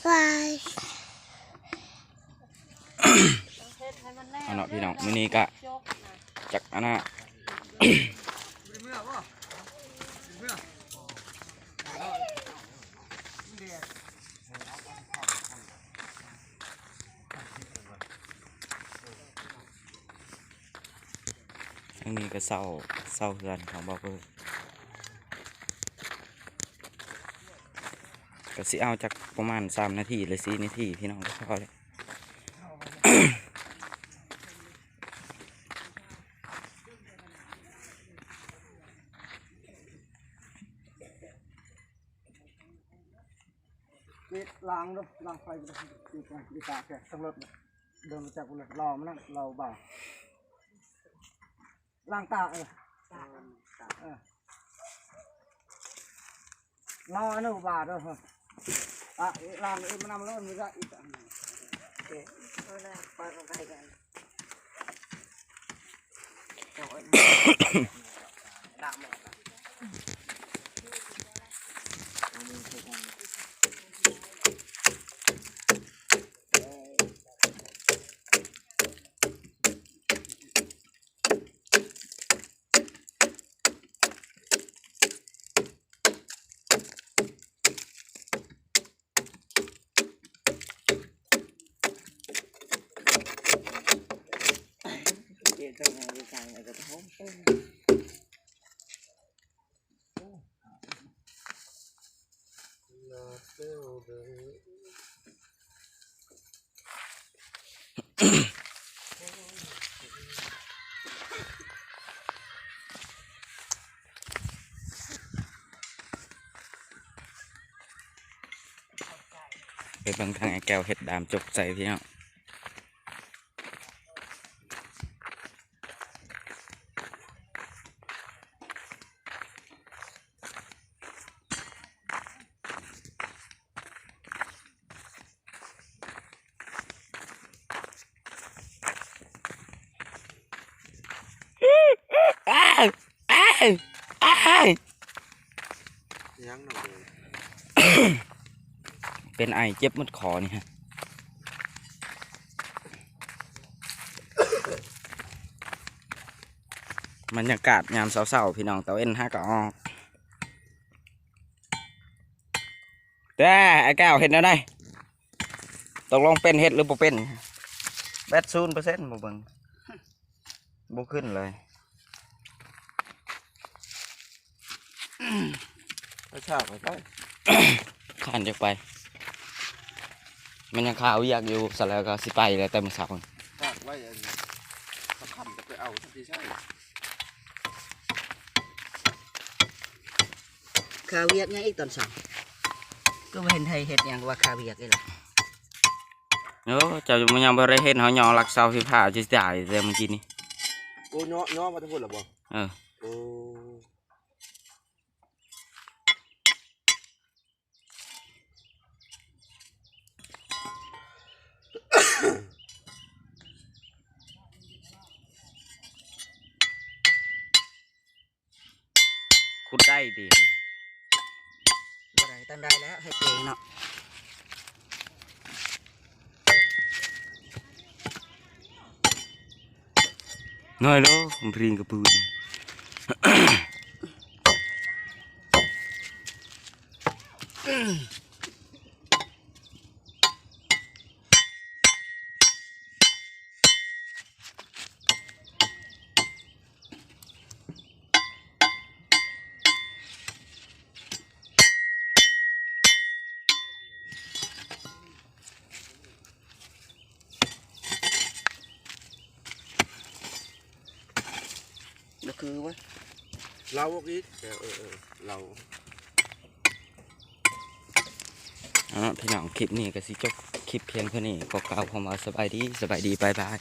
เอาเนาะพี่น้องมื้อนี้ก็จักอันน่ะทั้งนี้ก็เศร้าเฮือนของบ่าวเพิ่นก็สิเอาจากประมาณ3 นาทีหรือ4 นาทีพี่น้องก็พอเลยล้างด้วยล้างไฟดีตาแกสำรวจเดินมาจากกุหลาบรอมันนั่งเราบ่าล้างตารออันนู้นบ่าด้วยล้างมันนำแล้วมันก็อีกอันนึงไปลงไปกันด่าหมดเป็นไงดีใจอะไรก็ท้องไปเบิ่งทางไอ้แก้วเห็ดดามจกใจพี่น้องยังหน่อยเป็นไอเจ็บมัดคอนี่ฮะบรรยากาศยามเช้าๆพี่น้องตะเวนก็ออกแต่ไอ้แก้วเห็ดอะไรตกลงเป็นเห็ดหรือบ่เป็นแบต0%บ่เบิ่งบ่ขึ้นเลยไปฉากไปใกล้ ข้านจะไปมันยังข่าวอยากอยู่สแล้วก็สิไปเลยแต่มื้อเช้าฉากไว้สำคัญจะไปเอาทันทีใช่คาเวียกยังอีกตอนสองก็ไม่เห็นไทยเห็ดยังว่าคาเวียกนี่แหละเนาะเจ้ามันยังบ่ได้เห็นเขาย่อหลักเสาไฟฟ้าจะจ่ายแต่เมื่อกี้นี้โอ้ย่อมาทั้งหมดหรอบ่โอ้ขุดได้ดิบ่ได้ตั้งได้แล้วให้เองเนาะน้อยแล้วผมพริงกระปืนก็คือว่าเราอีกเราพี่น้องคลิปนี้ก็สิจบคลิปเพียงเท่านี้ก็กล่าวคำว่าสบายดีบ๊ายบาย